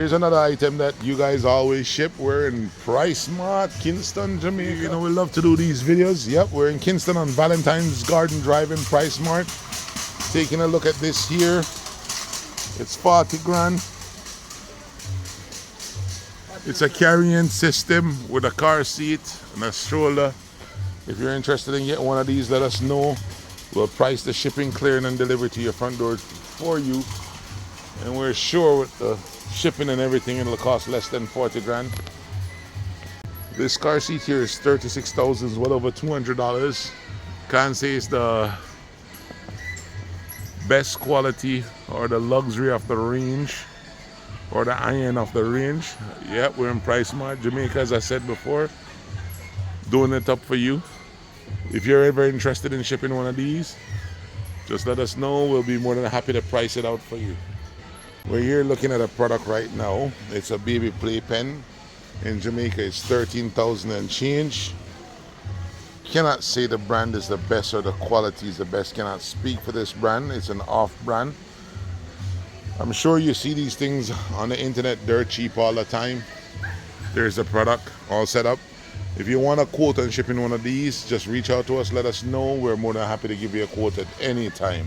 Here's another item that you guys always ship. We're in Price Mart, Kingston, Jamaica. You know, we love to do these videos. Yep, we're in Kingston on Valentine's Garden Drive in Price Mart. Taking a look at this here. It's 40 grand. It's a carrying system with a car seat and a stroller. If you're interested in getting one of these, let us know. We'll price the shipping, clearing, and delivery to your front door for you. And we're sure with the shipping and everything, it'll cost less than 40 grand. This car seat here is 36,000, well over $200. Can't say it's the best quality or the luxury of the range or the iron of the range. Yeah, we're in Price Mart, Jamaica, as I said before, doing it up for you. If you're ever interested in shipping one of these, just let us know. We'll be more than happy to price it out for you. We're here looking at a product right now. It's a baby playpen. In Jamaica, it's 13,000 and change. Cannot say the brand is the best or the quality is the best. Cannot speak for this brand. It's an off brand. I'm sure you see these things on the internet dirt cheap all the time. There's the product all set up. If you want a quote on shipping one of these, just reach out to us. Let us know. We're more than happy to give you a quote at any time.